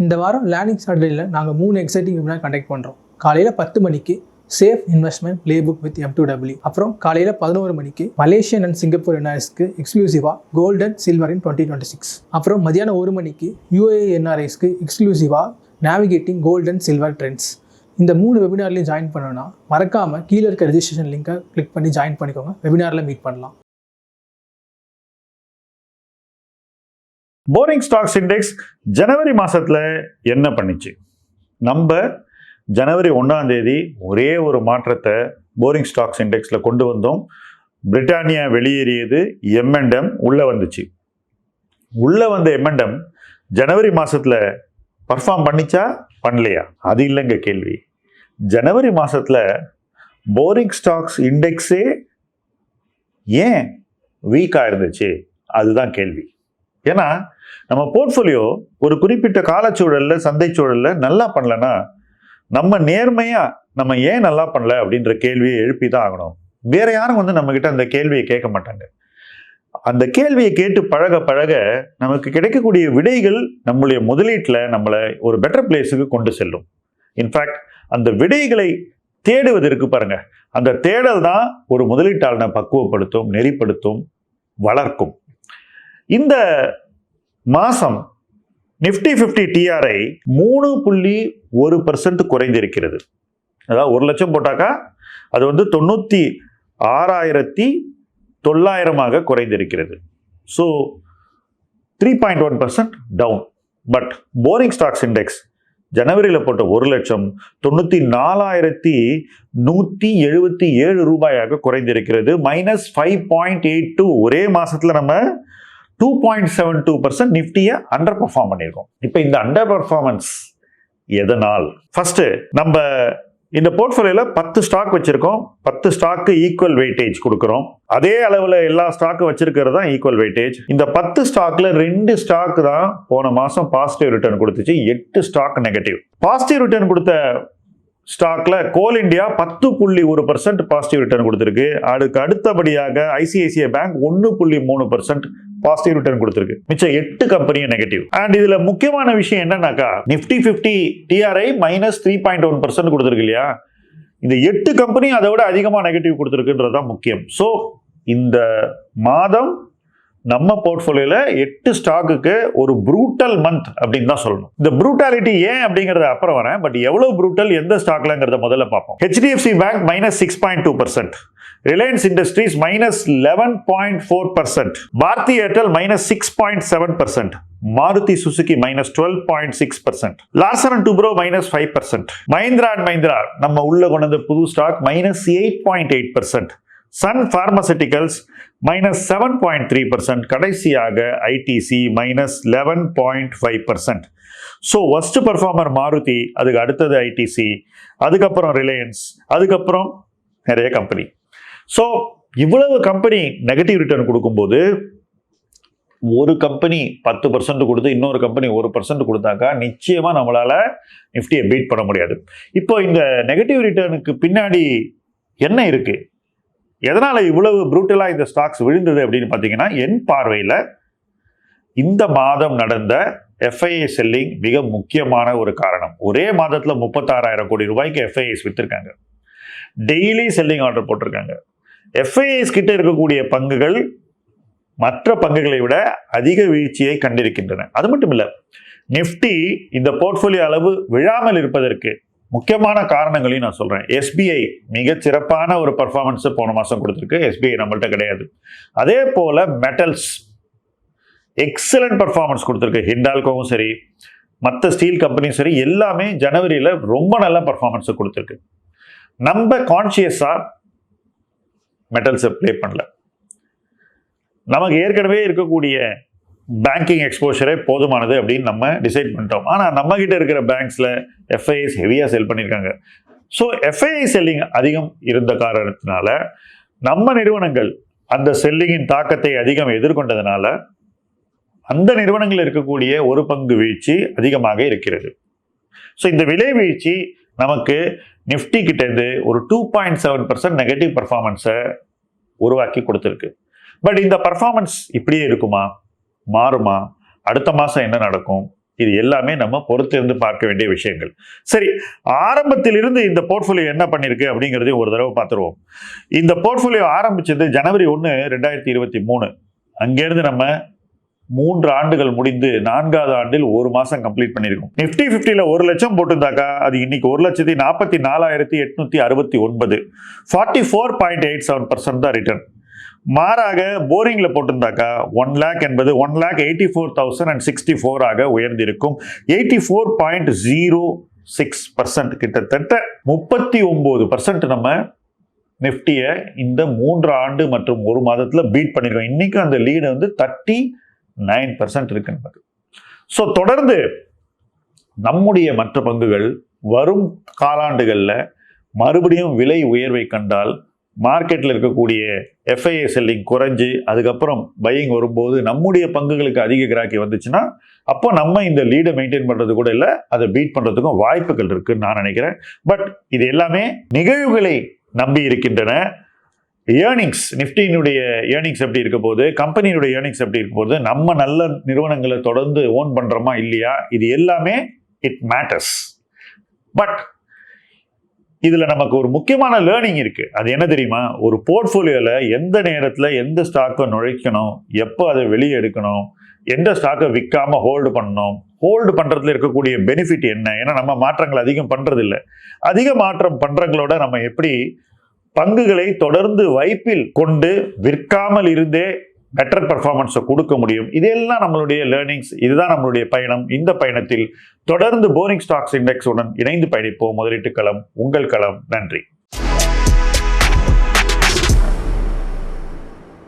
இந்த வாரம் லேர்னிங் சாட்டர்டேல நாங்கள் 3 எக்ஸைட்டிங் வெபினார் கண்டக்ட் பண்ணுறோம். காலையில் 10 மணிக்கு safe investment play book with M2W. அப்புறம் காலையில் 11 மணிக்கு மலேசியன் அண்ட் சிங்கப்பூர் என்ஆர்ஐஸ்க்கு எக்ஸ்க்ளூசிவாக கோல்டு அண்ட் சில்வர் இன் 2026. அப்புறம் மதியானம் 1 மணிக்கு UAE என்ஆர்ஐஸ்க்கு எக்ஸ்க்ளூசிவாக navigating gold and silver trends. இந்த 3 வெபினார்லையும் ஜாயின் பண்ணணும்னா மறக்காமல் கீழே இருக்க ரெஜிஸ்ட்ரேஷன் லிங்கை கிளிக் பண்ணி ஜாயின் பண்ணிக்கோங்க. வெபினாரில் மீட் பண்ணலாம். போரிங் ஸ்டாக்ஸ் இண்டெக்ஸ் ஜனவரி மாதத்தில் என்ன பண்ணிச்சு? நம்ம ஜனவரி 1ஆம் தேதி ஒரே ஒரு மாற்றத்தை போரிங் ஸ்டாக்ஸ் இண்டெக்ஸில் கொண்டு வந்தோம். பிரிட்டானியா வெளியேறியது, M&M உள்ளே வந்துச்சு. உள்ளே வந்த M&M ஜனவரி மாதத்தில் பர்ஃபார்ம் பண்ணிச்சா பண்ணலையா? அது இல்லைங்க கேள்வி. ஜனவரி மாதத்தில் போரிங் ஸ்டாக்ஸ் இண்டெக்ஸே ஏன் வீக்காக இருந்துச்சு? அதுதான் கேள்வி. ஏன்னா நம்ம போர்ட்ஃபோலியோ ஒரு குறிப்பிட்ட காலச்சூழலில் சந்தை சூழலில் நல்லா பண்ணலன்னா நம்ம நேர்மையாக நம்ம ஏன் நல்லா பண்ணல அப்படின்ற கேள்வியை எழுப்பி தான் ஆகணும். வேற யாரும் நம்மக்கிட்ட அந்த கேள்வியை கேட்க மாட்டாங்க. அந்த கேள்வியை கேட்டு பழக பழக நமக்கு கிடைக்கக்கூடிய விடைகள் நம்மளுடைய முதலீட்டில் நம்மளை ஒரு பெட்டர் பிளேஸுக்கு கொண்டு செல்லும். இன்ஃபேக்ட் அந்த விடைகளை தேடுவதற்கு பாருங்க, அந்த தேடல் தான் ஒரு முதலீட்டாளனை பக்குவப்படுத்தும், நெறிப்படுத்தும், வளர்க்கும். இந்த மாசம் நிஃப்டி 50 TRI 3.1% குறைந்திருக்கிறது. அதாவது 1 லட்சம் போட்டாக்கா அது 96,900 குறைந்திருக்கிறது. So 3.1% down. But boring stocks index ஜனவரியில் போட்ட 1 லட்சம் 94,177 ரூபாயாக குறைந்திருக்கிறது. -5.82. ஒரே மாசத்துல நம்ம 2.72% நிஃப்டியை அண்டர் பெர்ஃபார்ம் பண்ணியிருக்கோம். இப்போ இந்த அண்டர் பெர்ஃபார்மன்ஸ் எதனால்? ஃபர்ஸ்ட், நம்ம இந்த போர்ட்ஃபோலியோல 10 ஸ்டாக் வச்சிருக்கோம். 10 ஸ்டாக்கு ஈக்குவல் வெயிட்டேஜ் கொடுக்குறோம். அதே அளவில் எல்லா ஸ்டாக்கும் வச்சிருக்கிறது தான் ஈக்குவல் வெயிட்டேஜ். இந்த 10 ஸ்டாக்ல 2 ஸ்டாக் தான் போன மாசம் பாசிட்டிவ் ரிட்டர்ன் கொடுத்துச்சு, 8 ஸ்டாக் நெகட்டிவ். பாசிட்டிவ் ரிட்டர்ன் கொடுத்த ஸ்டாக்ல கோல் இந்தியா 10.1% பாசிட்டிவ் ரிட்டர்ன் கொடுத்திருக்கு. அதுக்கு அடுத்தபடியாக ICICI பேங்க் 1.3% பாசிட்டிவ் ரிட்டர்ன் கொடுத்திருக்கு. மிச்சம் 8 கம்பெனியும் நெகட்டிவ். அண்ட் இதுல முக்கியமான விஷயம் என்னன்னாக்கா, நிஃப்டி 50 TRI -3.1% கொடுத்திருக்கு இல்லையா? இந்த 8 கம்பெனியும் அதை விட அதிகமா நெகட்டிவ் கொடுத்திருக்குன்றதுதான் முக்கியம். ஸோ இந்த மாதம் நம்ம போர்ட்ஃபோலியோல 8 ஸ்டாக்குக்கு ஒரு ப்ரூட்டல் மந்த் அப்படின்னு தான் சொல்லணும். இந்த ப்ரூட்டாலிட்டி ஏன் அப்படிங்கறத அப்புறம் வரேன். பட் எவ்வளவு ப்ரூட்டல் எந்த ஸ்டாக்லங்கிறத முதல்ல பார்ப்போம். HDFC bank -6.2%, Reliance Industries -11.4%, Bharti Airtel -6.7%, Maruti Suzuki -12.6%, Larsen and Toubro -5%, Mahindra and Mahindra நம்ம உள்ள கொண்டு வந்த புது ஸ்டாக் -8.8%, சன் பார்மசூட்டிகல்ஸ் -7.3%, கடைசியாக ITC -11.5%. So worst performer Maruti, அதுக்கு அடுத்தது ITC, அதுக்கப்புறம் ரிலையன்ஸ், அதுக்கப்புறம் நிறைய கம்பெனி. ஸோ இவ்வளவு கம்பெனி நெகட்டிவ் ரிட்டர்ன் கொடுக்கும்போது ஒரு கம்பெனி 10% கொடுத்து இன்னொரு கம்பெனி 1% கொடுத்தாக்கா நிச்சயமா நம்மளால நிஃப்டியை பீட் பண்ண முடியாது. இப்போ இந்த நெகட்டிவ் ரிட்டர்னுக்கு பின்னாடி என்ன இருக்கு? எதனால இவ்வளவு ப்ரூட்டலா இந்த ஸ்டாக்ஸ் விழுந்தது அப்படின்னு பார்த்தீங்கன்னா, என் பார்வையில் இந்த மாதம் நடந்த FII செல்லிங் மிக முக்கியமான ஒரு காரணம். ஒரே மாதத்துல 36,000 கோடி ரூபாய்க்கு FIIs வித்திருக்காங்க. டெய்லி செல்லிங் ஆர்டர் போட்டிருக்காங்க. FIIs கிட்ட இருக்கக்கூடிய பங்குகள் மற்ற பங்குகளை விட அதிக வீழ்ச்சியை கண்டிருக்கின்றன. அது மட்டும் இல்ல, நிஃப்டி இந்த போர்ட்ஃபோலியோ அளவு விழாமல் இருப்பதற்கு முக்கியமான காரணங்களையும் நான் சொல்றேன். SBI மிக சிறப்பான ஒரு பர்ஃபார்மன்ஸ் போன மாசம் கொடுத்திருக்கு. SBI நம்மள்ட்ட கிடையாது. அதே போல மெட்டல்ஸ் எக்ஸலன்ட் பர்ஃபார்மன்ஸ் கொடுத்திருக்கு. ஹிண்டால்கோவும் சரி, மற்ற ஸ்டீல் கம்பெனியும் சரி, எல்லாமே ஜனவரியில ரொம்ப நல்ல பர்ஃபார்மன்ஸ் கொடுத்திருக்கு. நம்ம கான்சியஸா மெட்டல்ஸை பிளே பண்ணல. நமக்கு ஏற்கனவே இருக்கக்கூடிய பேங்கிங் எக்ஸ்போஷரே போதுமானது அப்படின்னு நம்ம டிசைட் பண்ணிட்டோம். ஆனால் நம்ம கிட்ட இருக்கிற பேங்க்ஸ்ல FIIs ஹெவியாக செல் பண்ணியிருக்காங்க. ஸோ FII செல்லிங் அதிகம் இருந்த காரணத்தினால நம்ம நிறுவனங்கள் அந்த செல்லிங்கின் தாக்கத்தை அதிகம் எதிர்கொண்டதுனால அந்த நிறுவனங்கள் இருக்கக்கூடிய ஒரு பங்கு வீழ்ச்சி அதிகமாக இருக்கிறது. ஸோ இந்த விலை வீழ்ச்சி நமக்கு நிஃப்டி கிட்ட இருந்து ஒரு 2.7% நெகட்டிவ் பர்ஃபார்மன்ஸை உருவாக்கி கொடுத்துருக்கு. பட் இந்த பர்ஃபார்மன்ஸ் இப்படியே இருக்குமா? மாறுமா? அடுத்த மாசம் என்ன நடக்கும்? இது எல்லாமே நம்ம பொறுத்திருந்து பார்க்க வேண்டிய விஷயங்கள். சரி, ஆரம்பத்திலிருந்து இந்த போர்ட்ஃபோலியோ என்ன பண்ணிருக்கு அப்படிங்கிறதையும் ஒரு தடவை பார்த்துருவோம். இந்த போர்ட்ஃபோலியோ ஆரம்பிச்சது ஜனவரி 1, 2023. அங்கேருந்து நம்ம 3 ஆண்டுகள் முடிந்து 4வது ஆண்டில் 1 மாசம் கம்ப்ளீட் பண்ணியிருக்கோம். நிஃப்டி 50ல 1 லட்சம் போட்டிருந்தாக்கா அது இன்னைக்கு 1,44,869, 44.87% தான் ரிட்டர்ன். மாறாக போரிங்ல போட்டிருந்தாக்கா 1 lakh என்பது 1,84,064 ஆக உயர்ந்திருக்கும். 84.06%, கிட்டத்தட்ட 39% நம்ம நிஃப்டிய இந்த 3 ஆண்டு மற்றும் 1 மாதத்துல பீட் பண்ணிருக்கோம். இன்னைக்கு அந்த லீடு வந்து 39% இருக்கு நமக்கு. ஸோ தொடர்ந்து நம்முடைய மற்ற பங்குகள் வரும் காலாண்டுகள்ல மறுபடியும் விலை உயர்வை கண்டால், மார்க்கெட்ல இருக்கக்கூடிய எஃப்ஐஏ செல்லிங் குறைஞ்சு அதுக்கப்புறம் பையிங் வரும்போது நம்முடைய பங்குகளுக்கு அதிக கிராக்கி வந்துச்சுன்னா அப்போ நம்ம இந்த லீடை மெயின்டைன் பண்றது கூட இல்லை, அதை பீட் பண்றதுக்கும் வாய்ப்புகள் இருக்குன்னு நான் நினைக்கிறேன். பட் இது எல்லாமே நிகழ்வுகளை நம்பி இருக்கின்றன. ஏர்னிங்ஸ், நிஃப்டியினுடைய ஏர்னிங்ஸ் எப்படி இருக்க போது, கம்பெனியினுடைய ஏர்னிங்ஸ் எப்படி இருக்க போது, நம்ம நல்ல நிறுவனங்களை தொடர்ந்து ஓன் பண்றோமா இல்லையா, இது எல்லாமே இட் மேட்டர்ஸ். பட் இதுல நமக்கு ஒரு முக்கியமான லேர்னிங் இருக்கு. அது என்ன தெரியுமா? ஒரு போர்ட்ஃபோலியோல எந்த நேரத்துல எந்த ஸ்டாக்கை நுழைக்கணும், எப்போ அதை வெளியே எடுக்கணும், எந்த ஸ்டாக்கை விற்காம ஹோல்டு பண்ணணும், ஹோல்டு பண்றதுல இருக்கக்கூடிய பெனிஃபிட் என்ன. ஏன்னா நம்ம மாற்றங்கள் அதிகம் பண்றது இல்லை. அதிக மாற்றம் பண்றங்களோட நம்ம எப்படி பங்குகளை தொடர்ந்து வைப்பில் கொண்டு விற்காமல் இருந்தே பெட்டர் பெர்ஃபார்மன்ஸை கொடுக்க முடியும். இதெல்லாம் நம்மளுடைய லேர்னிங்ஸ். இதுதான் நம்மளுடைய பயணம். இந்த பயணத்தில் தொடர்ந்து போரிங் ஸ்டாக்ஸ் இண்டெக்ஸ் உடன் இணைந்து பயணிப்போம். முதலீட்டு களம் உங்கள் களம். நன்றி.